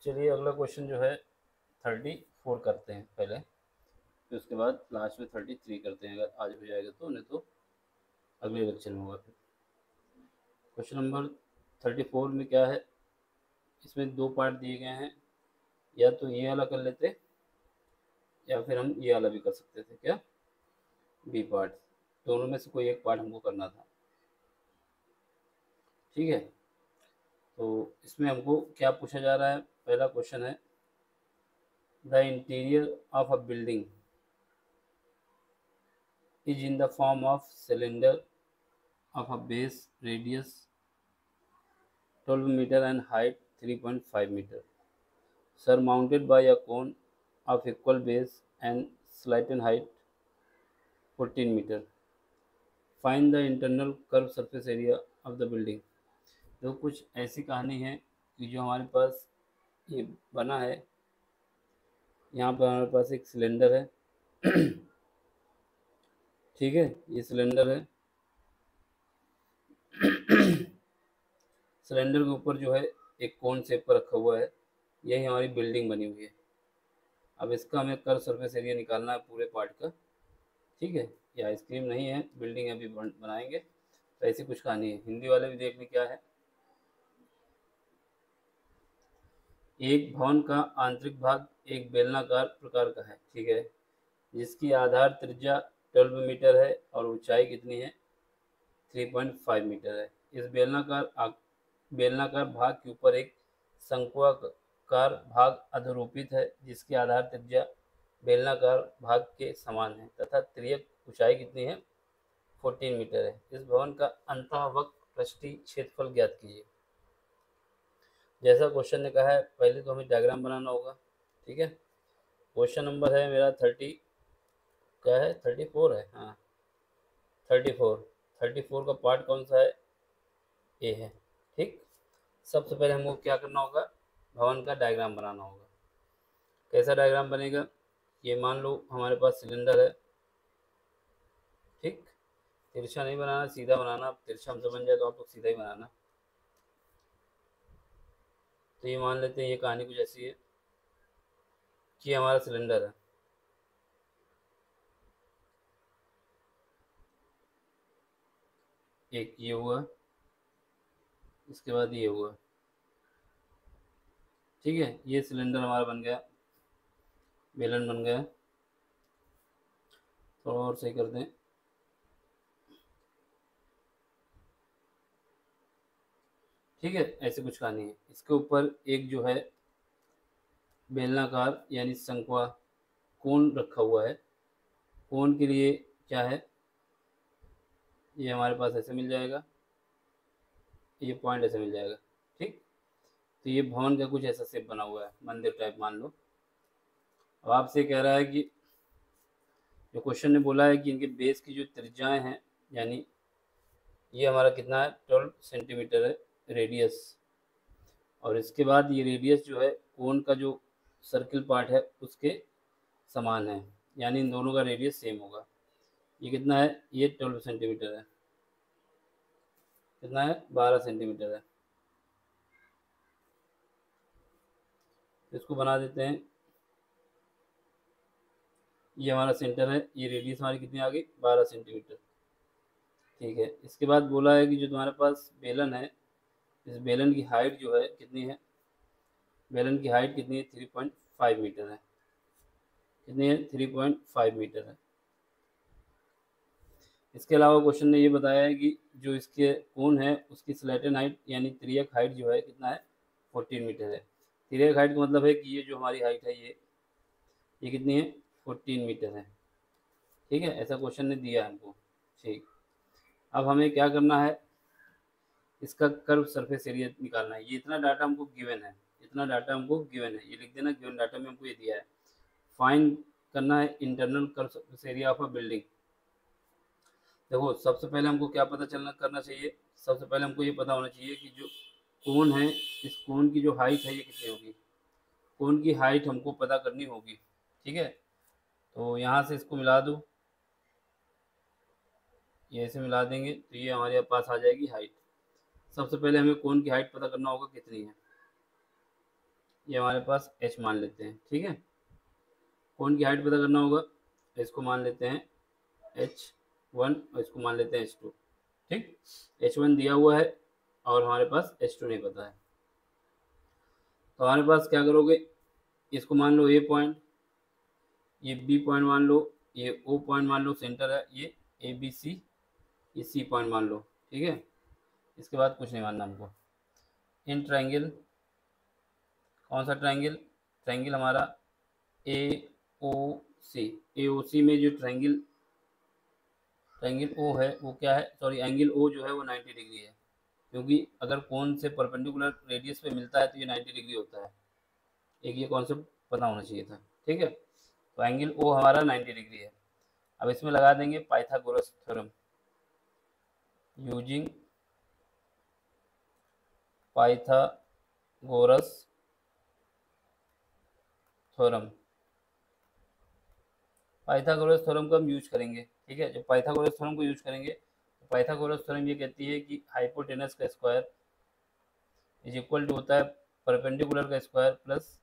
चलिए अगला क्वेश्चन जो है 34 करते हैं पहले, फिर उसके बाद लास्ट में 33 करते हैं, अगर आज हो जाएगा तो, नहीं तो अगले लेक्चर में होगा। फिर क्वेश्चन नंबर 34 में क्या है, इसमें दो पार्ट दिए गए हैं, या तो ये वाला कर लेते या फिर हम ये वाला भी कर सकते थे, क्या बी पार्ट, दोनों में से कोई एक पार्ट हमको करना था। ठीक है, तो इसमें हमको क्या पूछा जा रहा है, पहला क्वेश्चन है the interior of a building is in the form of cylinder of a base radius 12 meter and height 3.5 meter, surmounted by a cone of equal base and slight and height 14 meter. Find the internal curved surface area of the building. तो कुछ ऐसी कहानी है कि जो हमारे पास ये बना है, यहाँ पर हमारे पास एक सिलेंडर है। ठीक है, ये सिलेंडर है। सिलेंडर के ऊपर जो है एक कोन शेप पर रखा हुआ है, यही हमारी बिल्डिंग बनी हुई है। अब इसका हमें कर्व सरफेस एरिया निकालना है पूरे पार्ट का। ठीक है, ये आइसक्रीम नहीं है, बिल्डिंग अभी बनाएंगे, तो ऐसी कुछ कहानी है। हिंदी वाले भी देख लें क्या है। एक भवन का आंतरिक भाग एक बेलनाकार प्रकार का है, ठीक है, जिसकी आधार त्रिज्या 12 मीटर है और ऊंचाई कितनी है, 3.5 मीटर है। इस बेलनाकार भाग के ऊपर एक शंक्वाकार भाग अधोरूपित है, जिसकी आधार त्रिज्या बेलनाकार भाग के समान है तथा तिर्यक ऊंचाई कितनी है, 14 मीटर है। इस भवन का अंतःवक्र पृष्ठीय क्षेत्रफल ज्ञात कीजिए। जैसा क्वेश्चन ने कहा है, पहले तो हमें डायग्राम बनाना होगा। ठीक है, क्वेश्चन नंबर है मेरा 30, क्या है, 34 है, हाँ 34 का पार्ट कौन सा है, ए है। ठीक, सबसे पहले हमको क्या करना होगा, भवन का डायग्राम बनाना होगा। कैसा डायग्राम बनेगा, ये मान लो हमारे पास सिलेंडर है। ठीक, तिरछा नहीं बनाना, सीधा बनाना। तिरछा हमसे बन जाए तो आप लोग सीधा ही बनाना। तो ये मान लेते हैं, ये कहानी कुछ ऐसी है कि हमारा सिलेंडर है। एक ये हुआ, इसके बाद ये हुआ। ठीक है, ये सिलेंडर हमारा बन गया, बेलन बन गया। थोड़ा और सही कर दें। ठीक है, ऐसे कुछ कहानी है। इसके ऊपर एक जो है बेलनाकार यानी शंक्वा कोण रखा हुआ है। कोण के लिए क्या है, ये हमारे पास ऐसे मिल जाएगा, ये पॉइंट ऐसे मिल जाएगा। ठीक, तो ये भवन का कुछ ऐसा शेप बना हुआ है, मंदिर टाइप मान लो। अब आपसे कह रहा है कि जो क्वेश्चन ने बोला है कि इनके बेस की जो त्रिज्याएं हैं, यानी ये हमारा कितना है, 12 सेंटीमीटर है रेडियस, और इसके बाद ये रेडियस जो है कोन का जो सर्किल पार्ट है उसके समान है, यानी इन दोनों का रेडियस सेम होगा। ये कितना है, ये 12 सेंटीमीटर है, कितना है, 12 सेंटीमीटर है। इसको बना देते हैं। ये हमारा सेंटर है, ये रेडियस हमारी कितनी आ गई, 12 सेंटीमीटर। ठीक है, इसके बाद बोला है कि जो तुम्हारे पास बेलन है, इस बेलन की हाइट जो है कितनी है, बेलन की हाइट कितनी है, 3.5 मीटर है। कितनी है, 3.5 मीटर है। इसके अलावा क्वेश्चन ने ये बताया है कि जो इसके कोण है उसकी स्लैटन हाइट यानी तिर्यक हाइट जो है कितना है, 14 मीटर है। तिर्यक हाइट का मतलब है कि ये जो हमारी हाइट है, ये कितनी है, 14 मीटर है। ठीक है, ऐसा क्वेश्चन ने दिया हमको। ठीक, अब हमें क्या करना है, इसका कर्व सरफेस एरिया निकालना है। ये इतना डाटा हमको गिवन है, इतना डाटा हमको गिवन है, ये लिख देना, गिवन डाटा में हमको ये दिया है। फाइंड करना है internal curve surface area of a building. देखो सबसे पहले हमको क्या पता चलना करना चाहिए, सबसे पहले हमको ये पता होना चाहिए कि जो कोण है, इस कोण की जो हाइट है ये कितनी होगी। कोण की हाइट हमको पता करनी होगी। ठीक है, तो यहाँ से इसको मिला दो, ये ऐसे मिला देंगे तो ये हमारे पास आ जाएगी हाइट। सबसे पहले हमें कोण की हाइट पता करना होगा कितनी है। ये हमारे पास h मान लेते हैं, ठीक है। कोन की हाइट पता करना होगा, इसको मान लेते हैं h1 और इसको मान लेते हैं h2, ठीक। h1 दिया हुआ है और हमारे पास h2 नहीं पता है, तो हमारे पास क्या करोगे, इसको मान लो a पॉइंट, ये b पॉइंट मान लो, ये o पॉइंट मान लो सेंटर है, ये a b c, ये c पॉइंट मान लो, ठीक है। इसके बाद कुछ नहीं मानना हमको। इन ट्रायंगल, कौन सा ट्रायंगल, ट्रायंगल हमारा ए ओ सी, ए ओ सी में जो ट्रायंगल ट्रायंगल ओ है वो क्या है, सॉरी एंगल ओ जो है वो 90 डिग्री है, क्योंकि अगर कोन से परपेंडिकुलर रेडियस पे मिलता है तो ये 90 डिग्री होता है। एक ये कॉन्सेप्ट पता होना चाहिए था, ठीक है। तो एंगल ओ हमारा 90 डिग्री है। अब इसमें लगा देंगे Pythagoras theorem, using Pythagoras theorem. Pythagoras theorem को हम यूज करेंगे, ठीक है। जब पाइथागोरस थ्योरम को यूज करेंगे तो पाइथागोरस थ्योरम ये कहती है कि हाइपोटेनस का स्क्वायर इज इक्वल टू होता है परपेंडिकुलर का स्क्वायर प्लस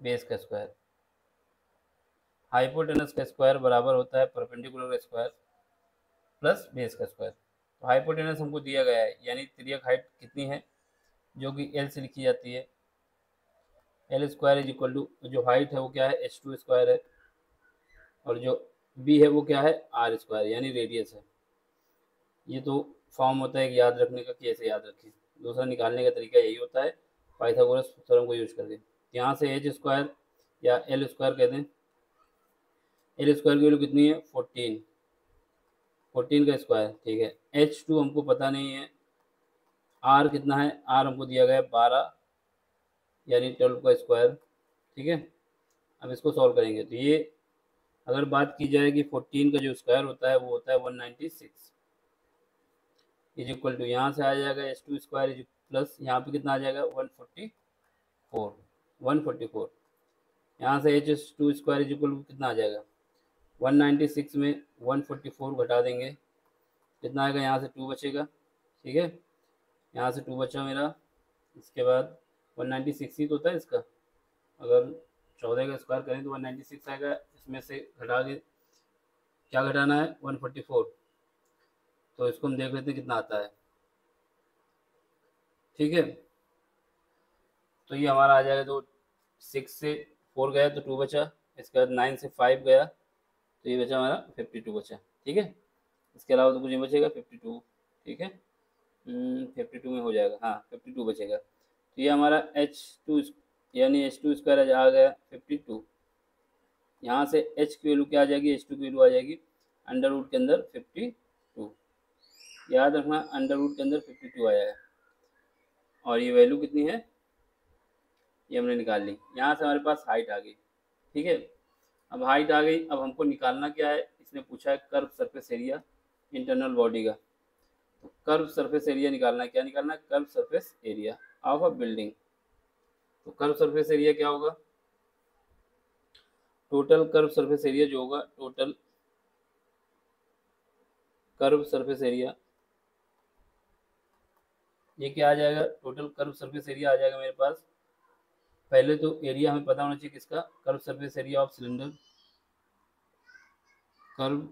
बेस का स्क्वायर। हाइपोटेनस का स्क्वायर बराबर होता है परपेंडिकुलर का स्क्वायर प्लस बेस का स्क्वायर। तो हाइपोटेनस हमको दिया गया है, यानी तिर्यक हाइट कितनी है, जो कि एल से लिखी जाती है। L square is equal to, जो हाइट है वो क्या है, एच टू स्क्वायर है, और जो बी है वो क्या है, आर स्क्वायर यानी रेडियस है। ये तो फॉर्म होता है कि याद रखने का, कैसे याद रखें। दूसरा निकालने का तरीका यही होता है पाइथागोरस थ्योरम को यूज करके। यहाँ से एच स्क्वायर या एल स्क्वायर कह दें, एल स्क्वायर की वैल्यू कितनी है, 14, 14 का स्क्वायर, ठीक है। एच टू हमको पता नहीं है, आर कितना है, आर हमको दिया गया है 12 यानी 12 का स्क्वायर, ठीक है। अब इसको सॉल्व करेंगे तो ये अगर बात की जाए कि 14 का जो स्क्वायर होता है वो होता है 196 इज इक्वल टू, यहाँ से आ जाएगा H two square is plus यहाँ पे कितना आ जाएगा 144, 144। यहाँ से H two square is equal to कितना आ जाएगा 196 में 144 घटा देंगे, कितना आएगा, यहाँ से 2 बचेगा, ठीक है। यहाँ से 2 बचा मेरा, इसके बाद 196 ही तो होता है इसका, अगर 14 का स्क्वायर करें तो 196 आएगा, इसमें से घटा के क्या घटाना है 144, तो इसको हम देख लेते हैं कितना आता है, ठीक है। तो ये हमारा आ जाएगा, तो 6 से 4 गया तो 2 बचा, इसके बाद 9 से 5 गया तो ये बचा हमारा 52 बचा, ठीक है। इसके अलावा तो कुछ नहीं बचेगा, 52, ठीक है। 52 में हो जाएगा, हाँ 52 बचेगा। तो ये हमारा एच टू यानी एच टू स्क्वायर आ गया 52। यहाँ से एच की वैल्यू क्या आ जाएगी, एच टू की वैल्यू आ जाएगी अंडर रूट के अंदर 52, याद रखना अंडर रूट के अंदर 52 आया है, और ये वैल्यू कितनी है, ये हमने निकाल ली। यहाँ से हमारे पास हाइट आ गई, ठीक है। अब हाइट आ गई, अब हमको निकालना क्या है, इसने पूछा है curve surface area internal body का। तो कर्व सरफेस एरिया निकालना है, क्या निकालना है, curve surface area of a building. तो कर्व सरफेस एरिया क्या होगा, टोटल कर्व सरफेस एरिया जो होगा, टोटल कर्व सरफेस एरिया, ये क्या आ जाएगा, टोटल कर्व सरफेस एरिया आ जाएगा मेरे पास। पहले तो एरिया हमें पता होना चाहिए किसका, curve surface area of cylinder, curve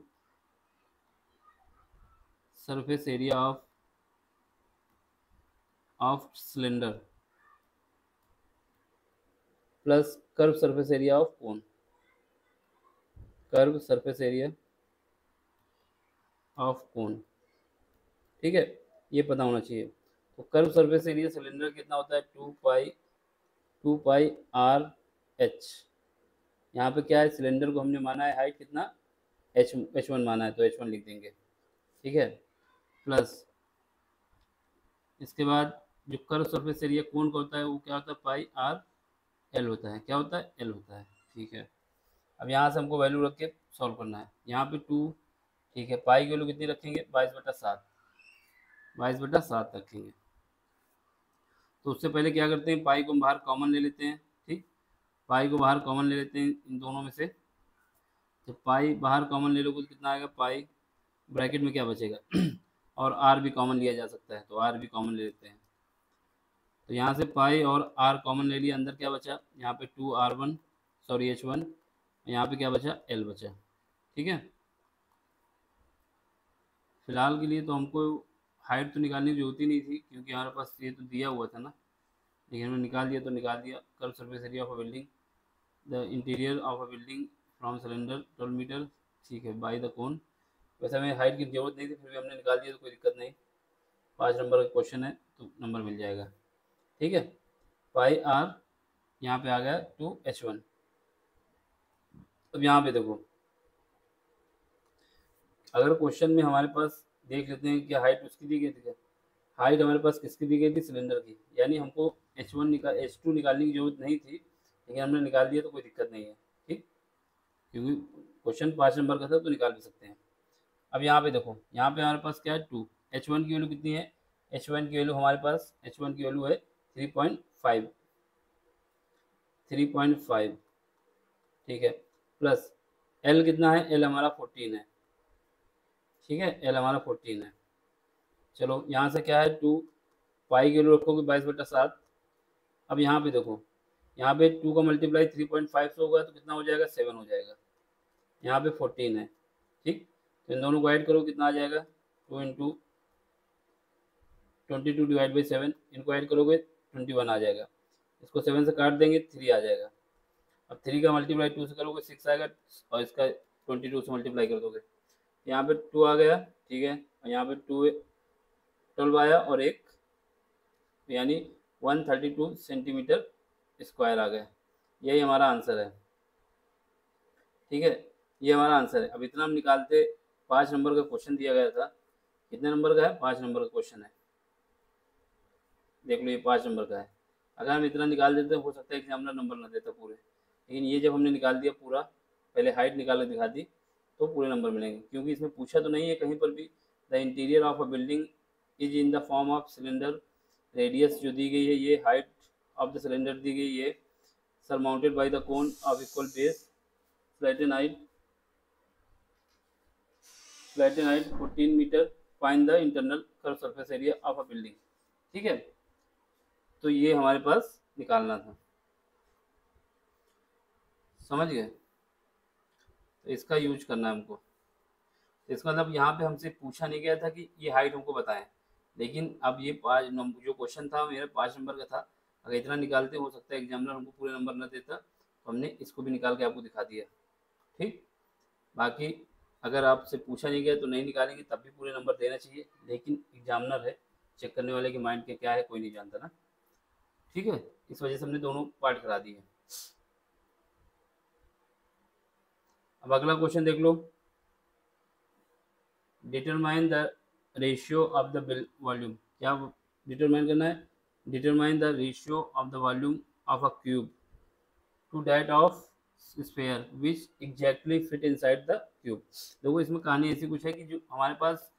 surface area of cylinder plus curve surface area of cone, curve surface area of cone, ठीक है। ये पता होना चाहिए। तो कर्व सरफेस एरिया सिलेंडर कितना होता है, 2 पाई आर एच। यहाँ पे क्या है, सिलेंडर को हमने माना है हाइट कितना, h1 माना है तो h1 लिख देंगे, ठीक है। प्लस इसके बाद जो कर्व सरफेस एरिया कोन का होता है वो क्या होता है, पाई आर एल होता है, क्या होता है, एल होता है, ठीक है। अब यहाँ से हमको वैल्यू रख के सॉल्व करना है। यहाँ पे 2, ठीक है। पाई की वैल्यू कितनी रखेंगे, 22/7, 22/7 रखेंगे। तो उससे पहले क्या करते हैं, पाई को हम बाहर कॉमन ले लेते हैं, ठीक। पाई को बाहर कॉमन ले लेते हैं इन दोनों में से। तो पाई बाहर कॉमन ले लोगे तो कितना आएगा, पाई ब्रैकेट में क्या बचेगा और आर भी कॉमन लिया जा सकता है, तो आर भी कॉमन ले लेते हैं। तो यहाँ से पाई और आर कॉमन ले लिया, अंदर क्या बचा, यहाँ पे 2r1 सॉरी h1, यहाँ पे क्या बचा, l बचा। ठीक है, फिलहाल के लिए तो हमको हाइट तो निकालने की जरूरत ही नहीं थी, क्योंकि हमारे पास ये तो दिया हुआ था ना, लेकिन हमने निकाल दिया तो निकाल दिया। Curve surface area of a building, the interior of a building from cylinder 12 meter, ठीक है, बाई द कोन। वैसे हमें हाइट की जरूरत नहीं थी, फिर भी हमने निकाल दिया तो कोई दिक्कत नहीं। 5 नंबर का क्वेश्चन है तो नंबर मिल जाएगा। ठीक है, पाई आर यहाँ पे आ गया 2h1। अब यहाँ पे देखो, अगर क्वेश्चन में हमारे पास देख लेते हैं कि हाइट उसकी दी गई थी क्या, हाइट हमारे पास किसकी दी गई थी, सिलेंडर की, यानी हमको H2 निकालने की जरूरत नहीं थी, लेकिन हमने निकाल दिया तो कोई दिक्कत नहीं है। ठीक, क्योंकि क्वेश्चन 5 नंबर का था तो निकाल भी सकते हैं। अब यहाँ पे देखो, यहाँ पे हमारे पास क्या है, 2, H1 की वैल्यू कितनी है, H1 की वैल्यू हमारे पास H1 की वैल्यू है 3.5, 3.5। ठीक है, प्लस L कितना है, L हमारा 14 है। ठीक है, L हमारा 14 है। चलो यहाँ से क्या है, 2 पाई की वैल्यू रखोगे 22/7। अब यहाँ पे देखो, यहाँ पे 2 का मल्टीप्लाई 3.5 से होगा तो कितना हो जाएगा, 7 हो जाएगा। यहाँ पे 14 है। ठीक, तो इन दोनों को ऐड करो, कितना आ जाएगा, 2 इंटू 22 डिवाइड बाई 7, इनको ऐड करोगे 21 आ जाएगा। इसको 7 से काट देंगे, 3 आ जाएगा। अब 3 का मल्टीप्लाई 2 से करोगे 6 आएगा, और इसका 22 से मल्टीप्लाई कर दोगे, यहाँ पे 2 आ गया। ठीक है, और यहाँ पे 12 आया और एक, यानी 132 सेंटीमीटर स्क्वायर आ गया। यही हमारा आंसर है। ठीक है, ये हमारा आंसर है। अब इतना हम निकालते, 5 नंबर का क्वेश्चन दिया गया था, कितने नंबर का है, 5 नंबर का क्वेश्चन है, देख लो ये 5 नंबर का है। अगर हम इतना निकाल देते हो सकता है एग्जामिनर नंबर ना देता पूरे, लेकिन ये जब हमने निकाल दिया पूरा, पहले हाइट निकाल के दिखा दी, तो पूरे नंबर मिलेंगे, क्योंकि इसमें पूछा तो नहीं है कहीं पर भी, the interior of a building is in the form of cylinder, radius जो दी गई है ये, हाइट ऑफ द सिलेंडर दी गई है, surmounted by the cone of equal base, फ्लैटेन height 14 metre, find the internal curve surface area of a building. ठीक है, तो ये हमारे पास निकालना था, समझ गए, तो इसका यूज करना है हमको। तो इसका मतलब यहाँ पे हमसे पूछा नहीं गया था कि ये हाइट हमको बताएं, लेकिन अब ये 5 नंबर जो क्वेश्चन था मेरा 5 नंबर का था, अगर इतना निकालते हो सकता है एग्जामिनर हमको पूरे नंबर न देता, तो हमने इसको भी निकाल के आपको दिखा दिया। ठीक, बाकी अगर आपसे पूछा नहीं गया तो नहीं निकालेंगे तब भी पूरे नंबर देना चाहिए, लेकिन एग्जामिनर है, चेक करने वाले के माइंड के क्या है कोई नहीं जानता ना। ठीक है, इस वजह से हमने दोनों पार्ट करा दिए। अब अगला क्वेश्चन देख लो, determine the ratio of the volume, क्या डिटरमाइन करना है, determine the ratio of the volume of a cube to that of sphere which exactly fit inside the cube. देखो इसमें कहानी ऐसी कुछ है कि जो हमारे पास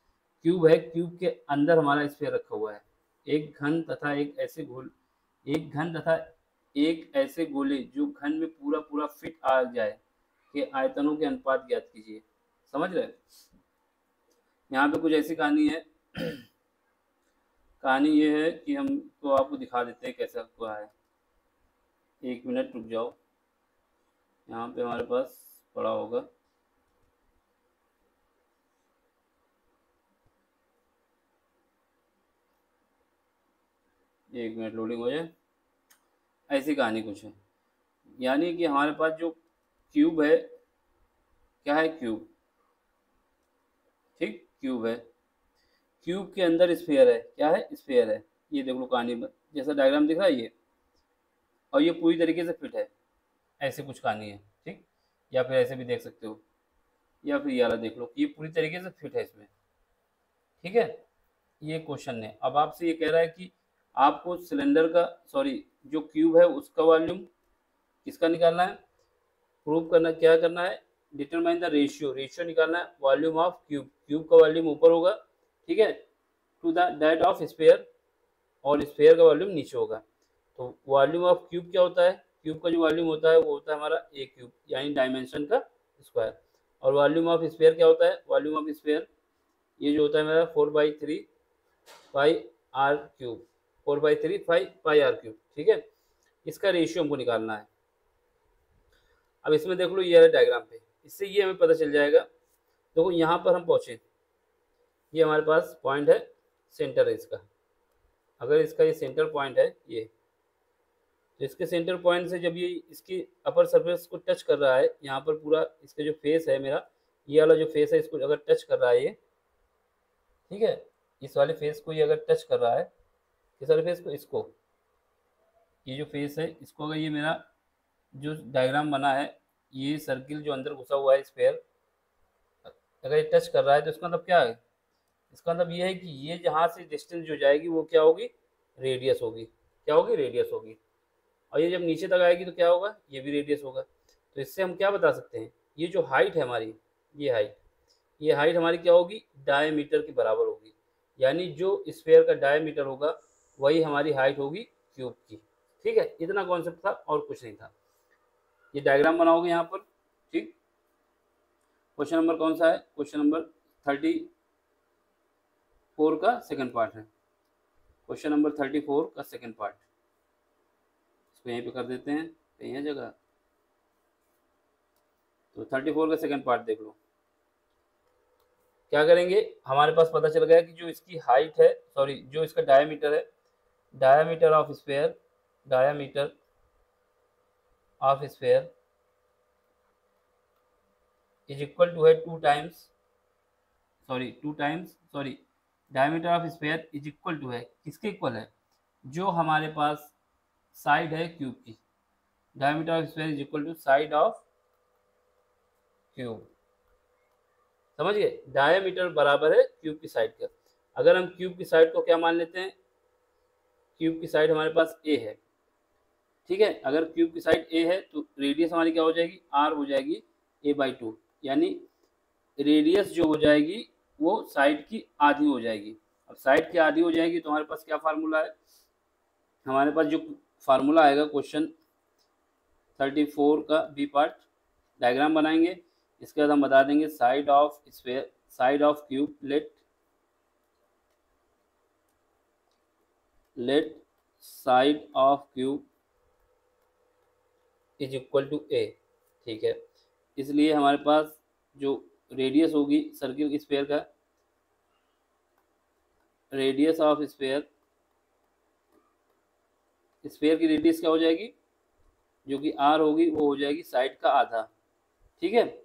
क्यूब है, क्यूब के अंदर हमारा स्फीयर रखा हुआ है, एक घन तथा एक ऐसे गोले जो घन में पूरा पूरा फिट आ जाए के आयतनों के अनुपात ज्ञात कीजिए। समझ रहे, यहाँ पे कुछ ऐसी कहानी है कहानी ये है कि हम तो आपको दिखा देते हैं कैसा हुआ है। 1 मिनट रुक जाओ, यहाँ पे हमारे पास पड़ा होगा, एक मिनट लोडिंग हो जाए। ऐसी कहानी कुछ है, यानी कि हमारे पास जो क्यूब है, क्या है, क्यूब, ठीक, क्यूब है, क्यूब के अंदर स्फीयर है, क्या है, स्फीयर है। ये देख लो कहानी में जैसा डायग्राम दिख रहा है ये, और ये पूरी तरीके से फिट है, ऐसे कुछ कहानी है। ठीक, या फिर ऐसे भी देख सकते हो, या फिर ये वाला देख लो, ये पूरी तरीके से फिट है इसमें। ठीक है, ये क्वेश्चन है। अब आपसे ये कह रहा है कि आपको सिलेंडर का, सॉरी जो क्यूब है उसका वॉल्यूम किसका निकालना है, प्रूव करना, क्या करना है, डिटरमाइन द रेशियो, रेशियो निकालना है वॉल्यूम ऑफ क्यूब, क्यूब का वॉल्यूम ऊपर होगा, ठीक है, to the that of sphere, और स्फीयर का वॉल्यूम नीचे होगा। तो वॉल्यूम ऑफ क्यूब क्या होता है, क्यूब का जो वॉल्यूम होता है वो होता है हमारा ए क्यूब, यानी डायमेंशन का स्क्वायर। और वॉल्यूम ऑफ स्फीयर क्या होता है, वॉल्यूम ऑफ स्फीयर ये जो होता है मेरा 4/3 pi R cube. 4/3 pi R cube, ठीक है। इसका रेशियो हमको निकालना है। अब इसमें देख लो, ये है डायग्राम पे, इससे ये हमें पता चल जाएगा। देखो यहाँ पर हम पहुँचे, ये हमारे पास पॉइंट है, सेंटर है इसका। अगर इसका ये सेंटर पॉइंट है ये, तो इसके सेंटर पॉइंट से जब ये इसकी अपर सरफेस को टच कर रहा है, यहाँ पर पूरा इसका जो फेस है मेरा, ये वाला जो फेस है, इसको अगर टच कर रहा है ये, ठीक है, इस वाले फेस को ये अगर टच कर रहा है, किस वाले फेस को, इसको, ये जो फेस है इसको, अगर ये मेरा जो डायग्राम बना है, ये सर्किल जो अंदर घुसा हुआ है स्फेयर, अगर ये टच कर रहा है, तो इसका मतलब क्या है, इसका मतलब ये है कि ये जहाँ से डिस्टेंस जो जाएगी वो क्या होगी, रेडियस होगी। क्या होगी, रेडियस होगी। और ये जब नीचे तक आएगी तो क्या होगा, ये भी रेडियस होगा। तो इससे हम क्या बता सकते हैं, ये जो हाइट है हमारी, ये हाइट हमारी क्या होगी, डायमीटर के बराबर होगी। यानी जो स्फेयर का डायमीटर होगा वही हमारी हाइट होगी क्यूब की। ठीक है, इतना कॉन्सेप्ट था और कुछ नहीं था। ये डायग्राम बनाओगे यहाँ पर, ठीक। क्वेश्चन नंबर कौन सा है, क्वेश्चन नंबर 34 का सेकंड पार्ट है। क्वेश्चन नंबर 34 का सेकंड पार्ट, इसको यहीं पे कर देते हैं, कहीं है जगह। तो 34 का सेकंड पार्ट देख लो। क्या करेंगे, हमारे पास पता चल गया कि जो इसकी हाइट है, सॉरी जो इसका डायमीटर है, diameter of sphere, diameter of sphere is equal to है two times diameter of sphere is equal to है, किसके इक्वल है, जो हमारे पास साइड है क्यूब की। Diameter of sphere is equal to side of cube, समझ गए। डायमीटर बराबर है क्यूब की साइड का। अगर हम क्यूब की साइड को क्या मान लेते हैं, क्यूब की साइड हमारे पास ए है, ठीक है। अगर क्यूब की साइड ए है तो रेडियस हमारी क्या हो जाएगी, आर हो जाएगी a/2। यानी रेडियस जो हो जाएगी वो साइड की आधी हो जाएगी। अब साइड की आधी हो जाएगी तो हमारे पास क्या फार्मूला है, हमारे पास जो फार्मूला आएगा क्वेश्चन 34 का बी पार्ट, डायग्राम बनाएंगे। इसके बाद हम बता देंगे side of sphere, side of cube, let side of cube is equal to a, ठीक है। इसलिए हमारे पास जो रेडियस होगी सर्किल स्फेयर का, रेडियस ऑफ स्फेयर, स्फेयर की रेडियस क्या हो जाएगी, जो कि आर होगी, वो हो जाएगी साइड का आधा, ठीक है।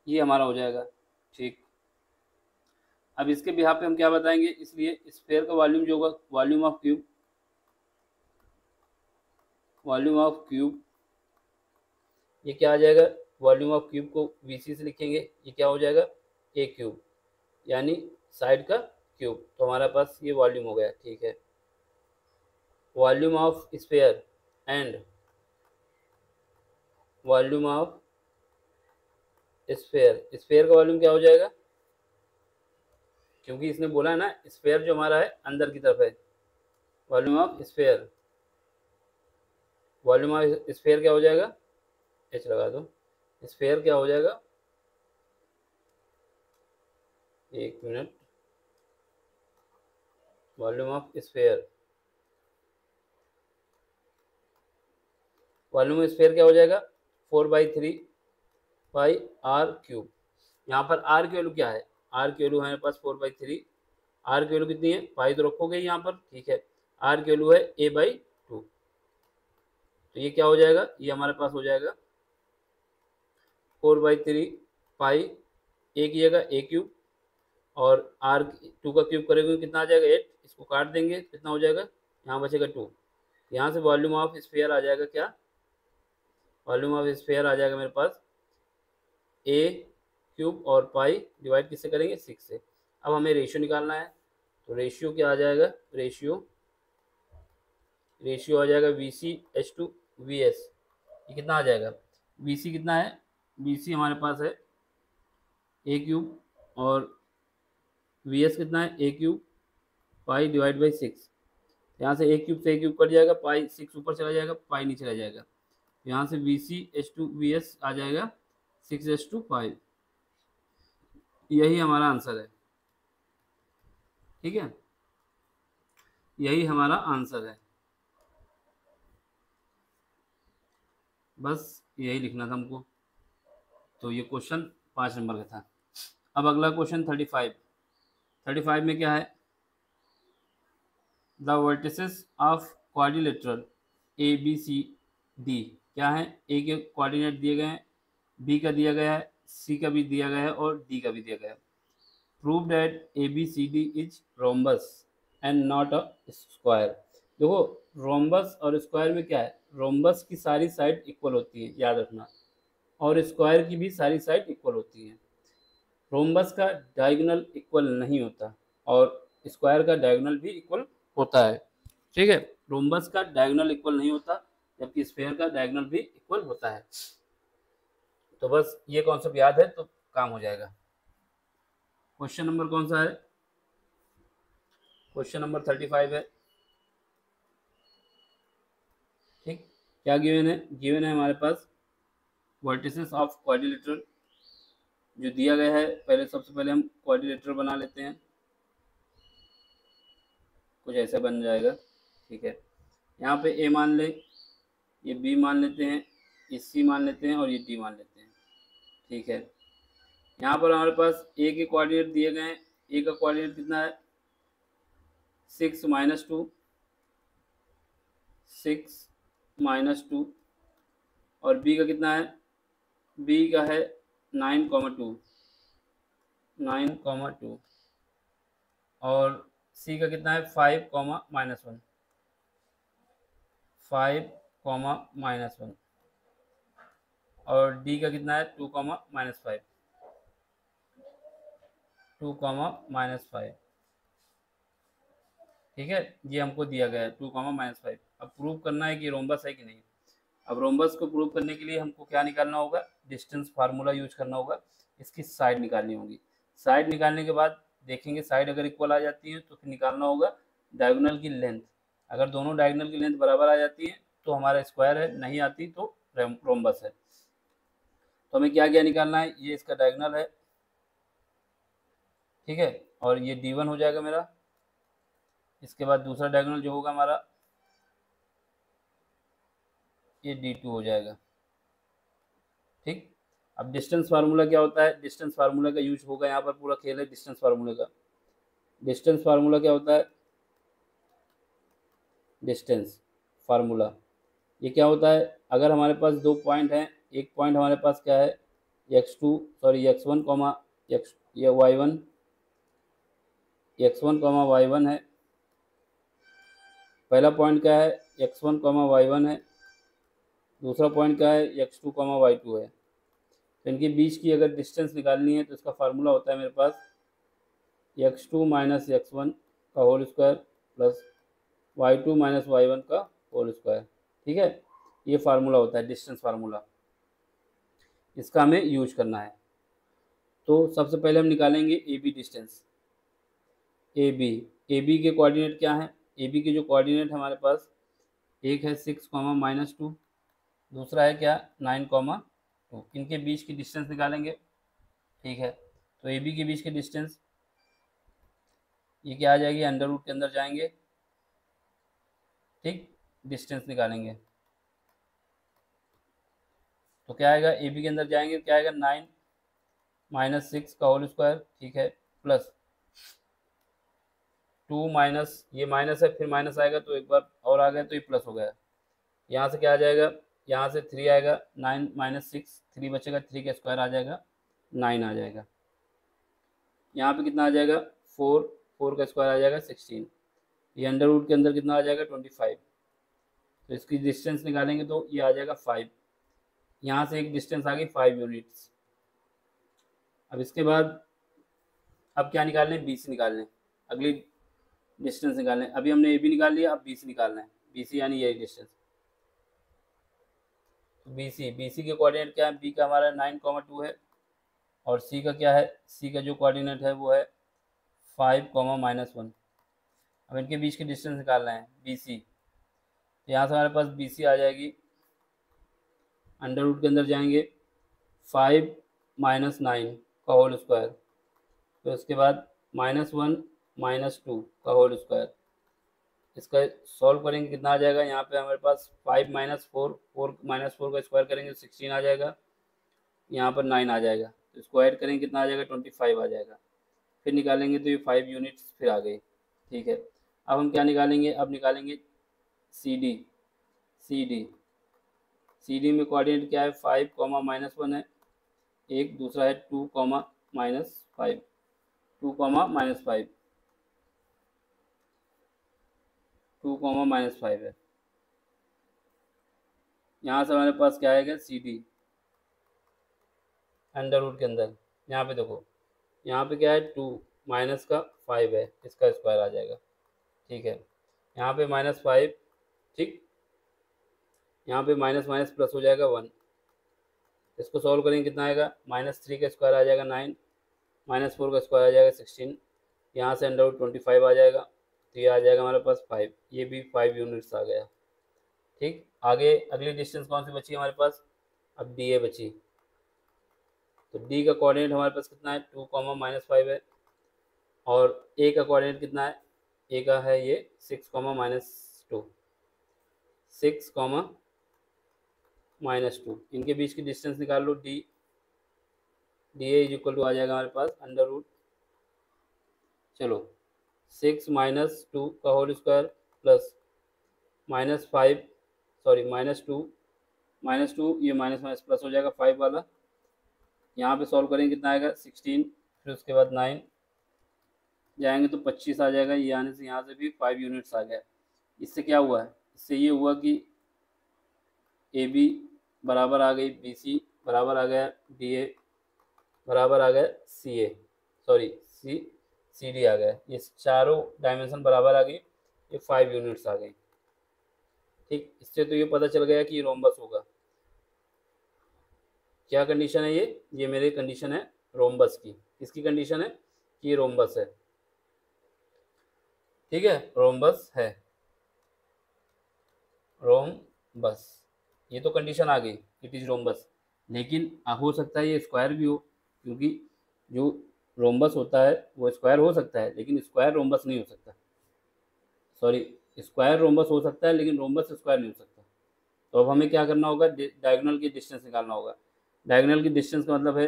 ये हमारा हो जाएगा, ठीक। अब इसके बिहाफ पे हम क्या बताएंगे, इसलिए स्फेयर का वॉल्यूम जो होगा, वॉल्यूम ऑफ क्यूब, ये क्या आ जाएगा, वॉल्यूम ऑफ क्यूब को वीसी से लिखेंगे, ये क्या हो जाएगा, ए क्यूब, यानी साइड का क्यूब। तो हमारे पास ये वॉल्यूम हो गया, ठीक है। Volume of sphere and volume of sphere, sphere का वॉल्यूम क्या हो जाएगा, क्योंकि इसने बोला है ना स्फेयर जो हमारा है अंदर की तरफ है। Volume of sphere, volume of sphere क्या हो जाएगा, एच लगा दो, स्फेयर क्या हो जाएगा, एक minute, volume of sphere, volume of sphere क्या हो जाएगा, 4/3 पाई आर क्यूब। यहाँ पर आर की वैल्यू क्या है, आर की वैल्यू हमारे पास 4/3, आर की वैल्यू कितनी है, पाई तो रखोगे यहाँ पर, ठीक है। आर की वैल्यू है a/2, तो ये क्या हो जाएगा, ये हमारे पास हो जाएगा 4/3 पाई, ए की जगह ए क्यूब, और आर 2 का क्यूब करेंगे कितना आ जाएगा 8, इसको काट देंगे कितना हो जाएगा, यहाँ बचेगा 2। यहाँ से वॉल्यूम ऑफ स्फीयर आ जाएगा क्या, वॉल्यूम ऑफ स्फीयर आ जाएगा मेरे पास ए क्यूब और पाई डिवाइड किससे करेंगे 6 से। अब हमें रेशियो निकालना है, तो रेशियो क्या आ जाएगा, रेशियो आ जाएगा VC/VS। ये कितना आ जाएगा, VC कितना है, VC हमारे पास है ए क्यूब और VS कितना है, ए क्यूब पाई डिवाइड बाई 6। यहाँ से ए क्यूब से ए क्यूब कट जाएगा, पाई 6 ऊपर चला जाएगा, पाई नीचे रह जाएगा। यहाँ से VC/VS आ जाएगा 6/5। यही हमारा आंसर है, ठीक है। यही हमारा आंसर है। बस यही लिखना था हमको। तो ये क्वेश्चन 5 नंबर का था। अब अगला क्वेश्चन 35। 35 में क्या है? The vertices of quadrilateral A B C D क्या है? ए के कोऑर्डिनेट दिए गए हैं, बी का दिया गया है, सी का भी दिया गया है और डी का भी दिया गया है। Prove that A B C D is rhombus and not a square. देखो, रोम्बस और स्क्वायर में क्या है? रोम्बस की सारी साइड इक्वल होती है, याद रखना, और स्क्वायर की भी सारी साइड इक्वल होती है। रोम्बस का डायगोनल इक्वल नहीं होता और स्क्वायर का डायगोनल भी इक्वल होता है। ठीक है, रोम्बस का डायगोनल इक्वल नहीं होता जबकि स्फेयर का डायगोनल भी इक्वल होता है। तो बस ये कॉन्सेप्ट याद है तो काम हो जाएगा। क्वेश्चन नंबर कौन सा है? क्वेश्चन नंबर 35 है। ठीक, क्या गिवन है? गिवन है हमारे पास वर्टिसेस ऑफ क्वाड्रिलेटरल जो दिया गया है। पहले सबसे पहले हम क्वाड्रिलेटरल बना लेते हैं, कुछ ऐसा बन जाएगा। ठीक है, यहाँ पे ए मान लें, ये बी मान लेते हैं, ये सी मान लेते हैं और ये डी मान लेते हैं। ठीक है, यहाँ पर हमारे पास ए के कोऑर्डिनेट दिए गए हैं। ए का कोऑर्डिनेट कितना है? 6 - 2, 6 - 2। और बी का कितना है? बी का है 9, 2, 9, 2। और सी का कितना है? 5, -1, 5, -1। और डी का कितना है? 2, -5, 2, -5। ठीक है, ये हमको दिया गया है 2, -5। अब प्रूव करना है कि रोम्बस है कि नहीं। अब रोम्बस को प्रूव करने के लिए हमको क्या निकालना होगा? डिस्टेंस फार्मूला यूज करना होगा। इसकी साइड निकालनी होगी। साइड निकालने के बाद देखेंगे, साइड अगर इक्वल आ जाती है तो फिर निकालना होगा डायगोनल की लेंथ। अगर दोनों डायगोनल की लेंथ बराबर आ जाती है तो हमारा स्क्वायर है, नहीं आती तो रोम्बस है। तो हमें क्या क्या निकालना है? ये इसका डायगोनल है। ठीक है, और ये D1 हो जाएगा मेरा। इसके बाद दूसरा डायगोनल जो होगा हमारा, ये D2 हो जाएगा। ठीक, अब डिस्टेंस फार्मूला क्या होता है? डिस्टेंस फार्मूला का यूज होगा, यहाँ पर पूरा खेल है डिस्टेंस फार्मूले का। डिस्टेंस फार्मूला क्या होता है? डिस्टेंस फार्मूला ये क्या होता है? अगर हमारे पास दो पॉइंट हैं, एक पॉइंट हमारे पास क्या है? x1, ये y1, x1, y1 है। पहला पॉइंट क्या है? x1, y1 है। दूसरा पॉइंट क्या है? x2, y2 है। तो इनके बीच की अगर डिस्टेंस निकालनी है तो इसका फार्मूला होता है मेरे पास x2 - x1 का whole square plus y2 - y1 का होल स्क्वायर। ठीक है, ये फार्मूला होता है डिस्टेंस फार्मूला, इसका हमें यूज करना है। तो सबसे पहले हम निकालेंगे A B distance. A B के कोऑर्डिनेट क्या है? ए बी के जो कोऑर्डिनेट हमारे पास, एक है 6, -2, दूसरा है क्या? 9, 2। इनके बीच की डिस्टेंस निकालेंगे। ठीक है, तो ए बी के बीच की डिस्टेंस ये क्या आ जाएगी? अंडर रूट के अंदर जाएंगे। ठीक, डिस्टेंस निकालेंगे तो क्या आएगा? ए बी के अंदर जाएंगे, क्या आएगा? 9 - 6 का होल स्क्वायर। ठीक है, प्लस 2 माइनस, ये माइनस है फिर माइनस आएगा तो एक बार और आ गया तो ये प्लस हो गया। यहाँ से क्या आ जाएगा? यहाँ से 3 आएगा, 9 - 6, 3 बचेगा, 3 का स्क्वायर आ जाएगा, 9 आ जाएगा। यहाँ पे कितना आ जाएगा? 4, 4 का स्क्वायर आ जाएगा 16। ये अंडर रूट के अंदर कितना आ जाएगा? 25। तो इसकी डिस्टेंस निकालेंगे तो ये आ जाएगा 5। यहाँ से एक डिस्टेंस आ गई 5 यूनिट्स। अब इसके बाद अब क्या निकालना है? बी सी निकालना है, अगली डिस्टेंस निकालना है। अभी हमने ए बी निकाल लिया, अब बी सी निकालना है। बी सी यानी यही डिस्टेंस। बी सी के कोऑर्डिनेट क्या है? बी का हमारा 9, 2 है और सी का क्या है? सी का जो कोऑर्डिनेट है वो है 5, -1। अब इनके बीच की डिस्टेंस निकालना है बी सी। यहाँ से हमारे पास बी सी आ जाएगी, अंडर रूट के अंदर जाएंगे, 5 - 9 का होल स्क्वायर, तो इसके बाद -1 - 2 का होल स्क्वायर, इसका सॉल्व करेंगे कितना आ जाएगा, यहाँ पे हमारे पास 5 माइनस फोर, 4 का स्क्वायर करेंगे 16 आ जाएगा, यहाँ पर 9 आ जाएगा, तो इसको ऐड करेंगे कितना आ जाएगा 25 आ जाएगा। फिर निकालेंगे तो ये 5 यूनिट्स फिर आ गई। ठीक है, अब हम क्या निकालेंगे, अब निकालेंगे C D. C D C D में कोऑर्डिनेट क्या है, 5 कॉमा -1 है एक, दूसरा है 2 कॉमा -5, 2 कॉमा -5, 2 कॉमा -5 है। यहाँ से हमारे पास क्या आएगा, सी डी अंडर रूट के अंदर, यहाँ पे देखो, यहाँ पे क्या है 2 माइनस का 5 है, इसका स्क्वायर आ जाएगा। ठीक है, यहाँ पे -5, ठीक, यहाँ पे माइनस माइनस प्लस हो जाएगा 1, इसको सॉल्व करेंगे कितना आएगा, -3 का स्क्वायर आ जाएगा 9, -4 का स्क्वायर आ जाएगा 16, यहाँ से अंडर रूट 25 आ जाएगा, तो ये आ जाएगा हमारे पास 5, ये भी 5 यूनिट्स आ गया। ठीक, आगे अगली डिस्टेंस कौन सी बची हमारे पास, अब डी ए बची, तो डी का कोऑर्डिनेट हमारे पास कितना है 2 कॉमा -5 है, और ए का कोऑर्डिनेट कितना है, ए का है ये 6 कॉमा -2, 6 कॉमा -2, इनके बीच की डिस्टेंस निकाल लो, D A is equal to आ जाएगा हमारे पास अंडर रूट, चलो 6 -2 का होल स्क्वायर प्लस -5, सॉरी -2 ये माइनस माइनस प्लस हो जाएगा 5 वाला, यहाँ पे सॉल्व करेंगे कितना आएगा 16, फिर उसके बाद 9 जाएंगे तो 25 आ जाएगा, ये आने से यहाँ से भी 5 यूनिट्स आ गया। इससे क्या हुआ है, इससे ये हुआ कि ए बी बराबर आ गई बी सी, बराबर आ गया डी ए, बराबर आ गया सी ए, सॉरी सी डी आ गया, ये चारों डायमेंशन बराबर आ गई, ये 5 यूनिट्स आ गई। ठीक, इससे तो ये पता चल गया कि रोम्बस होगा। क्या कंडीशन है ये मेरी कंडीशन है रोम्बस की, किसकी कंडीशन है कि ये रोम्बस है। ठीक है, रोम्बस है, रोम्बस, ये तो कंडीशन आ गई, इट इज रोम्बस, लेकिन हो सकता है ये स्क्वायर भी हो, क्योंकि जो रोम्बस होता है वो स्क्वायर हो सकता है, लेकिन स्क्वायर रोम्बस नहीं हो सकता, सॉरी स्क्वायर रोम्बस हो सकता है लेकिन रोम्बस स्क्वायर नहीं हो सकता। तो अब हमें क्या करना होगा, डायगोनल की डिस्टेंस निकालना होगा। डायगोनल की डिस्टेंस का मतलब है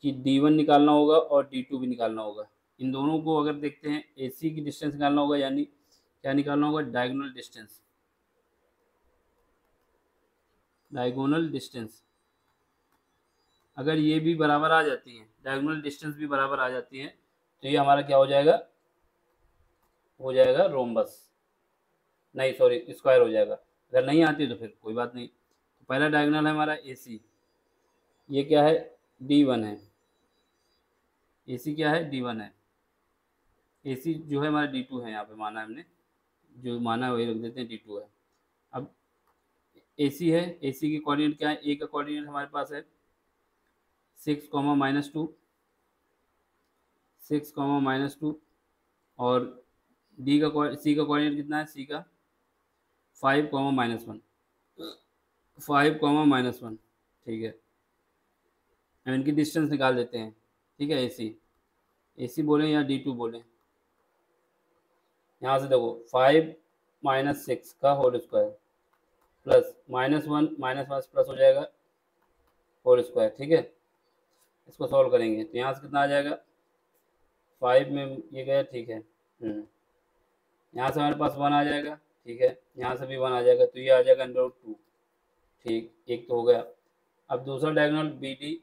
कि D1 निकालना होगा और D2 भी निकालना होगा। इन दोनों को अगर देखते हैं, AC की डिस्टेंस निकालना होगा, यानी क्या निकालना होगा, डायगोनल डिस्टेंस, डायगोनल डिस्टेंस अगर ये भी बराबर आ जाती है, डायगोनल डिस्टेंस भी बराबर आ जाती है, तो ये हमारा क्या हो जाएगा रोम्बस, नहीं सॉरी स्क्वायर हो जाएगा। अगर नहीं आती तो फिर कोई बात नहीं। तो पहला डायगोनल है हमारा AC, ये क्या है D1 है, AC क्या है D1 है, AC जो है हमारा D2 है, यहाँ पे माना है हमने, जो माना है वही रख देते हैं, D2 है। अब AC है, AC की कोऑर्डिनेट क्या है, A का कोऑर्डिनेट हमारे पास है 6 कॉमा -2, 6 कॉमा -2, और C का कोऑर्डिनेट कितना है, C का 5 कॉमा -1, 5 कॉमा -1। ठीक है, हम इनकी डिस्टेंस निकाल देते हैं। ठीक है, AC बोलें या D2 बोलें, यहाँ से देखो 5 -6 का whole square plus -1 minus plus हो जाएगा होल स्क्वायर। ठीक है, इसको सॉल्व करेंगे तो यहाँ से कितना आ जाएगा, 5 में ये गया, ठीक है, यहाँ से हमारे पास 1 आ जाएगा, ठीक है, यहाँ से भी 1 आ जाएगा, तो ये आ जाएगा √2। ठीक, एक तो हो गया। अब दूसरा डायगोनल BD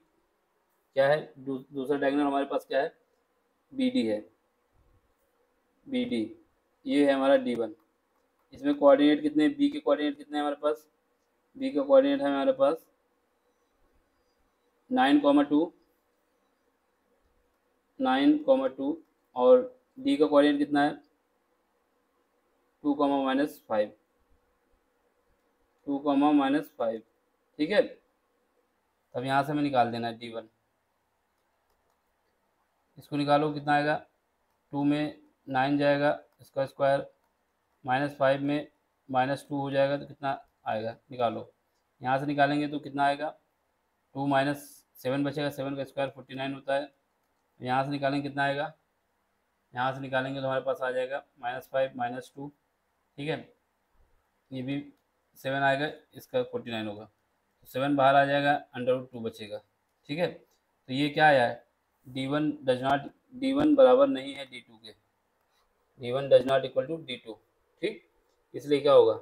क्या है, दूसरा डायगोनल हमारे पास क्या है, BD है, BD ये है हमारा D1। इसमें कोऑर्डिनेट कितने, B के कोऑर्डिनेट कितने हैं हमारे पास, B का कोऑर्डिनेट है हमारे पास 9,2, 9,2, और D का कोऑर्डिनेट कितना है 2, -5, 2, -5। ठीक है, तब यहाँ से हमें निकाल देना है D1, इसको निकालो कितना आएगा, 2 में 9 जाएगा, इसका स्क्वायर, -5 में -2 हो जाएगा, तो कितना आएगा निकालो, यहाँ से निकालेंगे तो कितना आएगा, 2 - 7 बचेगा, 7 का स्क्वायर 49 होता है, यहाँ से निकालेंगे कितना आएगा यहाँ से निकालेंगे तो हमारे पास आ जाएगा -5 -2, ठीक है। ये भी 7 आएगा, इसका 49 होगा, तो 7 बाहर आ जाएगा, √2 बचेगा, ठीक है। तो ये क्या आया है, D1 बराबर नहीं है D2 के, D1 does not equal to D2, ठीक। इसलिए क्या होगा,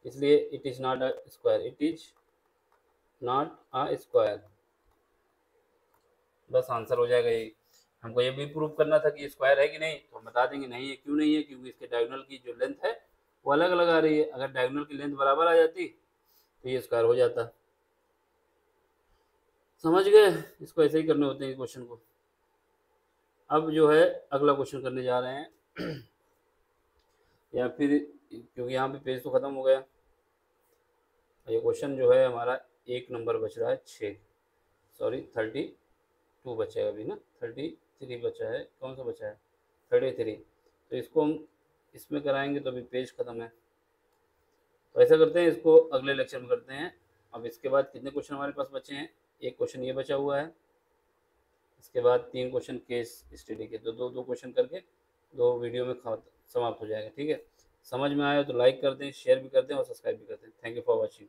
इसलिए it is not a square, it is not a square, बस आंसर हो जाएगा यही। हमको ये भी प्रूव करना था कि ये स्क्वायर है कि नहीं, तो हम बता देंगे नहीं है। क्यों नहीं है, क्योंकि इसके डायगोनल की जो लेंथ है वो अलग अलग आ रही है। अगर डायगोनल की लेंथ बराबर आ जाती तो ये स्क्वायर हो जाता। समझ गए, इसको ऐसे ही करने होते हैं क्वेश्चन को। अब जो है अगला क्वेश्चन करने जा रहे हैं या फिर, क्योंकि यहाँ पे पेज तो ख़त्म हो गया, ये क्वेश्चन जो है हमारा 1 नंबर बच रहा है 6, सॉरी 32 बचा है अभी ना, 33 बचा है, कौन सा बचा है 33। तो इसको हम इसमें कराएंगे तो अभी पेज ख़त्म है, तो ऐसा करते हैं इसको अगले लेक्चर में करते हैं। अब इसके बाद कितने क्वेश्चन हमारे पास बचे हैं, एक क्वेश्चन ये बचा हुआ है, इसके बाद 3 क्वेश्चन केस स्टडी के, तो दो दो क्वेश्चन करके 2 वीडियो में समाप्त हो जाएगा, ठीक है। समझ में आया तो लाइक कर दें, शेयर भी कर दें और सब्सक्राइब भी कर दें। Thank you for watching.